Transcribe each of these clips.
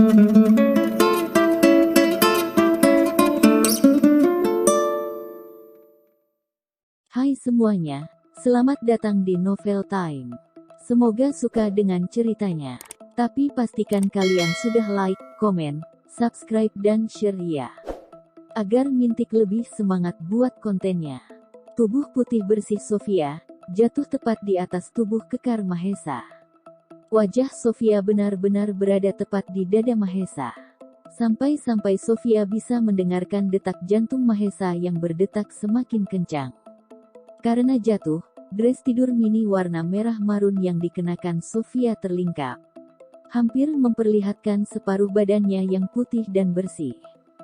Hai semuanya, selamat datang di Novel Time. Semoga suka dengan ceritanya. Tapi pastikan kalian sudah like, komen, subscribe dan share ya. Agar Mintik lebih semangat buat kontennya. Tubuh putih bersih Sofia, jatuh tepat di atas tubuh kekar Mahesa. Wajah Sofia benar-benar berada tepat di dada Mahesa. Sampai-sampai Sofia bisa mendengarkan detak jantung Mahesa yang berdetak semakin kencang. Karena jatuh, dress tidur mini warna merah marun yang dikenakan Sofia terlingkap. Hampir memperlihatkan separuh badannya yang putih dan bersih.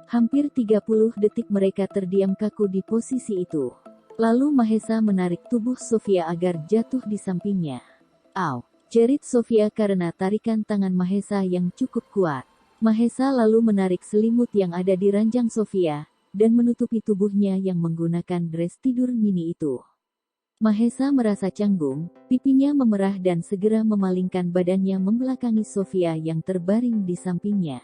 Hampir 30 detik mereka terdiam kaku di posisi itu. Lalu Mahesa menarik tubuh Sofia agar jatuh di sampingnya. "Au!" jerit Sofia karena tarikan tangan Mahesa yang cukup kuat. Mahesa lalu menarik selimut yang ada di ranjang Sofia, dan menutupi tubuhnya yang menggunakan dress tidur mini itu. Mahesa merasa canggung, pipinya memerah dan segera memalingkan badannya membelakangi Sofia yang terbaring di sampingnya.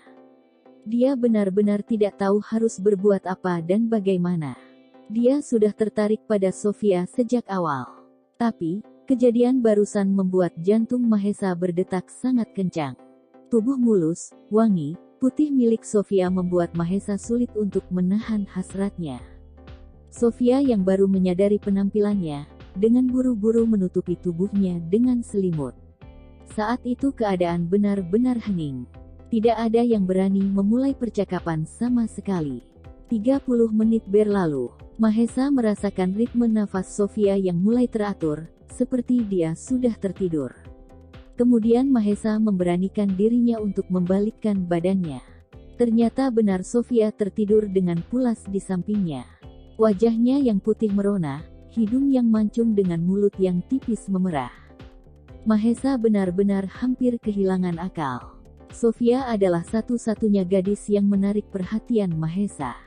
Dia benar-benar tidak tahu harus berbuat apa dan bagaimana. Dia sudah tertarik pada Sofia sejak awal. Tapi, kejadian barusan membuat jantung Mahesa berdetak sangat kencang. Tubuh mulus, wangi, putih milik Sofia membuat Mahesa sulit untuk menahan hasratnya. Sofia yang baru menyadari penampilannya, dengan buru-buru menutupi tubuhnya dengan selimut. Saat itu keadaan benar-benar hening. Tidak ada yang berani memulai percakapan sama sekali. 30 menit berlalu, Mahesa merasakan ritme nafas Sofia yang mulai teratur, seperti dia sudah tertidur. Kemudian Mahesa memberanikan dirinya untuk membalikkan badannya. Ternyata benar Sofia tertidur dengan pulas di sampingnya. Wajahnya yang putih merona, hidung yang mancung dengan mulut yang tipis memerah. Mahesa benar-benar hampir kehilangan akal. Sofia adalah satu-satunya gadis yang menarik perhatian Mahesa.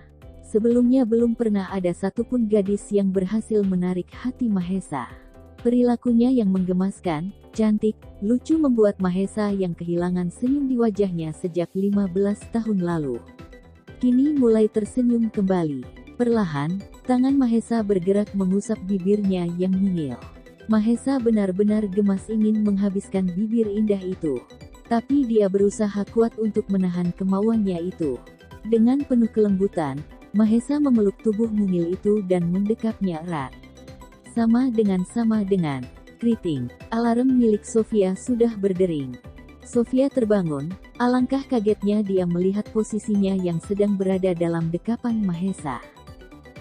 Sebelumnya belum pernah ada satupun gadis yang berhasil menarik hati Mahesa. Perilakunya yang menggemaskan, cantik, lucu membuat Mahesa yang kehilangan senyum di wajahnya sejak 15 tahun lalu. Kini mulai tersenyum kembali. Perlahan, tangan Mahesa bergerak mengusap bibirnya yang mungil. Mahesa benar-benar gemas ingin menghabiskan bibir indah itu. Tapi dia berusaha kuat untuk menahan kemauannya itu. Dengan penuh kelembutan, Mahesa memeluk tubuh mungil itu dan mendekapnya erat. Sama dengan keriting, alarm milik Sofia sudah berdering. Sofia terbangun, alangkah kagetnya dia melihat posisinya yang sedang berada dalam dekapan Mahesa.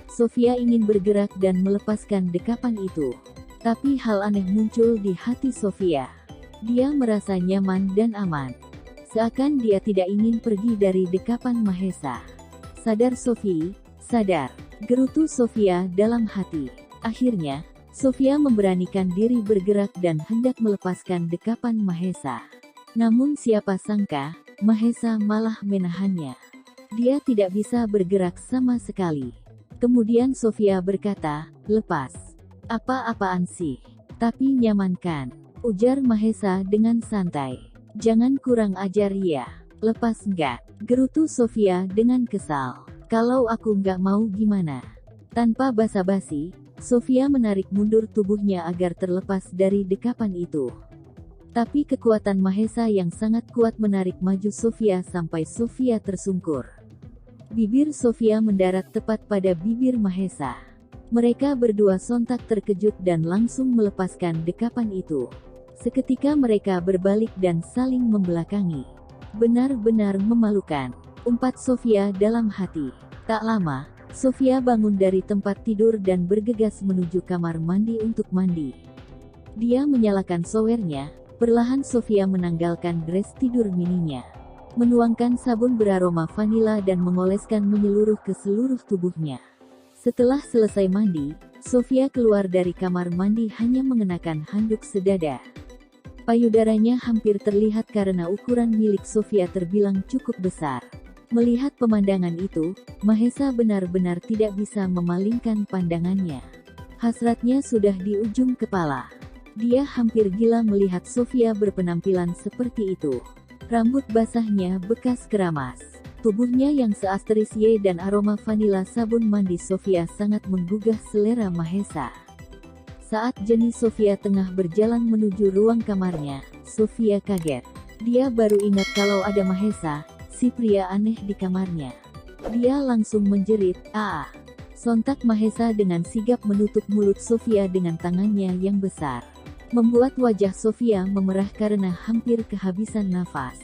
Sofia ingin bergerak dan melepaskan dekapan itu. Tapi hal aneh muncul di hati Sofia. Dia merasa nyaman dan aman. Seakan dia tidak ingin pergi dari dekapan Mahesa. "Sadar Sofi, sadar," gerutu Sofia dalam hati. Akhirnya, Sofia memberanikan diri bergerak dan hendak melepaskan dekapan Mahesa. Namun siapa sangka, Mahesa malah menahannya. Dia tidak bisa bergerak sama sekali. Kemudian Sofia berkata, "Lepas." "Apa-apaan sih? Tapi nyaman kan?" ujar Mahesa dengan santai. "Jangan kurang ajar ya. Lepas nggak?" gerutu Sofia dengan kesal. "Kalau aku nggak mau gimana?" Tanpa basa-basi, Sofia menarik mundur tubuhnya agar terlepas dari dekapan itu. Tapi kekuatan Mahesa yang sangat kuat menarik maju Sofia sampai Sofia tersungkur. Bibir Sofia mendarat tepat pada bibir Mahesa. Mereka berdua sontak terkejut dan langsung melepaskan dekapan itu. Seketika mereka berbalik dan saling membelakangi. "Benar-benar memalukan," umpat Sofia dalam hati. Tak lama, Sofia bangun dari tempat tidur dan bergegas menuju kamar mandi untuk mandi. Dia menyalakan showernya, perlahan Sofia menanggalkan dress tidur mininya. Menuangkan sabun beraroma vanila dan mengoleskan menyeluruh ke seluruh tubuhnya. Setelah selesai mandi, Sofia keluar dari kamar mandi hanya mengenakan handuk sedada. Payudaranya hampir terlihat karena ukuran milik Sofia terbilang cukup besar. Melihat pemandangan itu, Mahesa benar-benar tidak bisa memalingkan pandangannya. Hasratnya sudah di ujung kepala. Dia hampir gila melihat Sofia berpenampilan seperti itu. Rambut basahnya bekas keramas. Tubuhnya yang seasteris Y dan aroma vanila sabun mandi Sofia sangat menggugah selera Mahesa. Saat Jenny Sofia tengah berjalan menuju ruang kamarnya, Sofia kaget. Dia baru ingat kalau ada Mahesa, si pria aneh di kamarnya. Dia langsung menjerit, "Ah!" Sontak Mahesa dengan sigap menutup mulut Sofia dengan tangannya yang besar. Membuat wajah Sofia memerah karena hampir kehabisan nafas.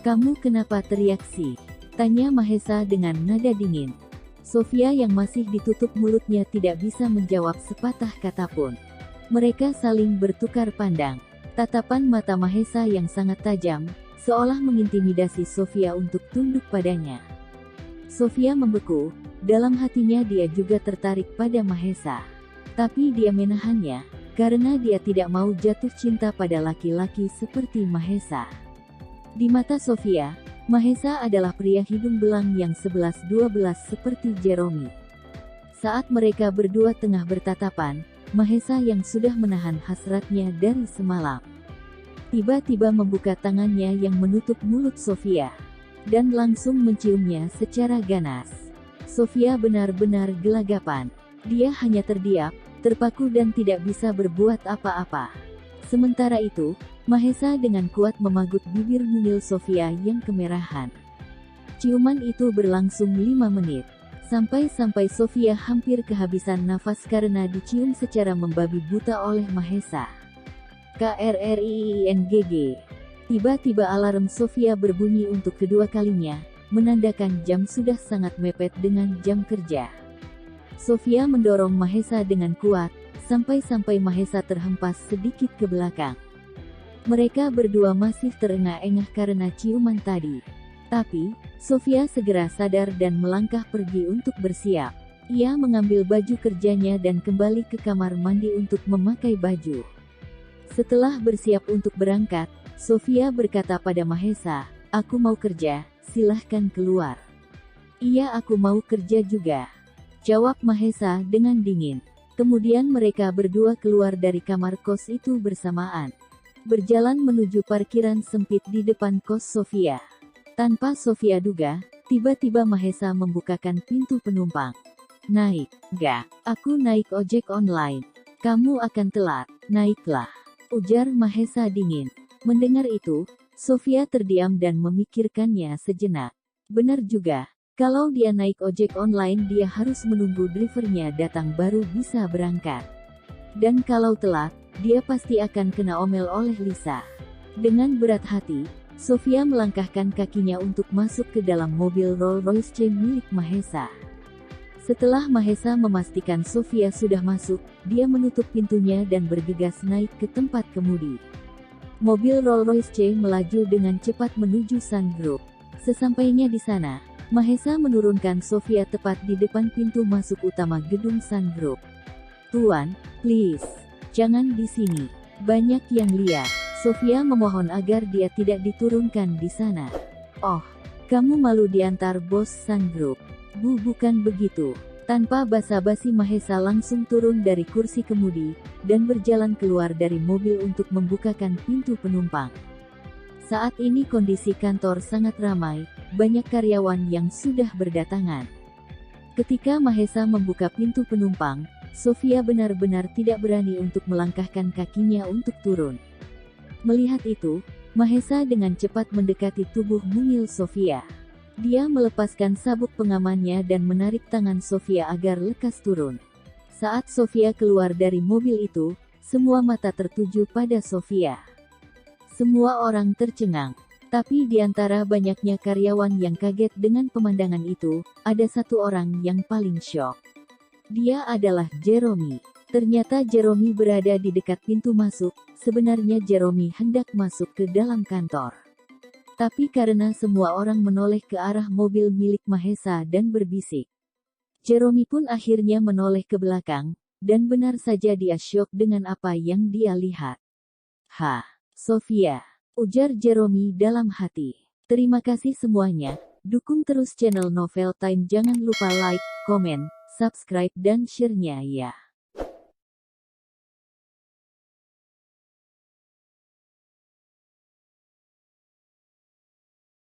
"Kamu kenapa teriak sih?" tanya Mahesa dengan nada dingin. Sofia yang masih ditutup mulutnya tidak bisa menjawab sepatah kata pun. Mereka saling bertukar pandang. Tatapan mata Mahesa yang sangat tajam, seolah mengintimidasi Sofia untuk tunduk padanya. Sofia membeku, dalam hatinya dia juga tertarik pada Mahesa. Tapi dia menahannya, karena dia tidak mau jatuh cinta pada laki-laki seperti Mahesa. Di mata Sofia, Mahesa adalah pria hidung belang yang 11-12 seperti Jeremy. Saat mereka berdua tengah bertatapan, Mahesa yang sudah menahan hasratnya dari semalam, tiba-tiba membuka tangannya yang menutup mulut Sofia, dan langsung menciumnya secara ganas. Sofia benar-benar gelagapan. Dia hanya terdiam, terpaku dan tidak bisa berbuat apa-apa. Sementara itu, Mahesa dengan kuat memagut bibir mungil Sofia yang kemerahan. Ciuman itu berlangsung 5 menit. Sampai-sampai Sofia hampir kehabisan nafas karena dicium secara membabi buta oleh Mahesa. KRRIINGG. Tiba-tiba alarm Sofia berbunyi untuk kedua kalinya, menandakan jam sudah sangat mepet dengan jam kerja. Sofia mendorong Mahesa dengan kuat, sampai-sampai Mahesa terhempas sedikit ke belakang. Mereka berdua masih terengah-engah karena ciuman tadi. Tapi, Sofia segera sadar dan melangkah pergi untuk bersiap. Ia mengambil baju kerjanya dan kembali ke kamar mandi untuk memakai baju. Setelah bersiap untuk berangkat, Sofia berkata pada Mahesa, "Aku mau kerja, silahkan keluar." "Iya, aku mau kerja juga," jawab Mahesa dengan dingin. Kemudian mereka berdua keluar dari kamar kos itu bersamaan. Berjalan menuju parkiran sempit di depan kos Sofia. Tanpa Sofia duga, tiba-tiba Mahesa membukakan pintu penumpang. "Naik, gak? Aku naik ojek online. Kamu akan telat." "Naiklah," ujar Mahesa dingin. Mendengar itu, Sofia terdiam dan memikirkannya sejenak. Benar juga, kalau dia naik ojek online dia harus menunggu drivernya datang baru bisa berangkat. Dan kalau telat, dia pasti akan kena omel oleh Lisa. Dengan berat hati, Sofia melangkahkan kakinya untuk masuk ke dalam mobil Rolls-Royce milik Mahesa. Setelah Mahesa memastikan Sofia sudah masuk, dia menutup pintunya dan bergegas naik ke tempat kemudi. Mobil Rolls-Royce melaju dengan cepat menuju Sun Group. Sesampainya di sana, Mahesa menurunkan Sofia tepat di depan pintu masuk utama gedung Sun Group. "Tuan, please, jangan di sini. Banyak yang lihat." Sofia memohon agar dia tidak diturunkan di sana. "Oh, kamu malu diantar bos Sun Group." Bukan begitu." Tanpa basa-basi Mahesa langsung turun dari kursi kemudi, dan berjalan keluar dari mobil untuk membukakan pintu penumpang. Saat ini kondisi kantor sangat ramai, banyak karyawan yang sudah berdatangan. Ketika Mahesa membuka pintu penumpang, Sofia benar-benar tidak berani untuk melangkahkan kakinya untuk turun. Melihat itu, Mahesa dengan cepat mendekati tubuh mungil Sofia. Dia melepaskan sabuk pengamannya dan menarik tangan Sofia agar lekas turun. Saat Sofia keluar dari mobil itu, semua mata tertuju pada Sofia. Semua orang tercengang. Tapi di antara banyaknya karyawan yang kaget dengan pemandangan itu, ada satu orang yang paling syok. Dia adalah Jeremy. Ternyata Jeremy berada di dekat pintu masuk. Sebenarnya Jeremy hendak masuk ke dalam kantor. Tapi karena semua orang menoleh ke arah mobil milik Mahesa dan berbisik, Jeremy pun akhirnya menoleh ke belakang, dan benar saja dia syok dengan apa yang dia lihat. "Hah, Sofia," ujar Jeremy dalam hati. Terima kasih semuanya, dukung terus channel Novel Time, jangan lupa like, komen, subscribe dan share-nya ya.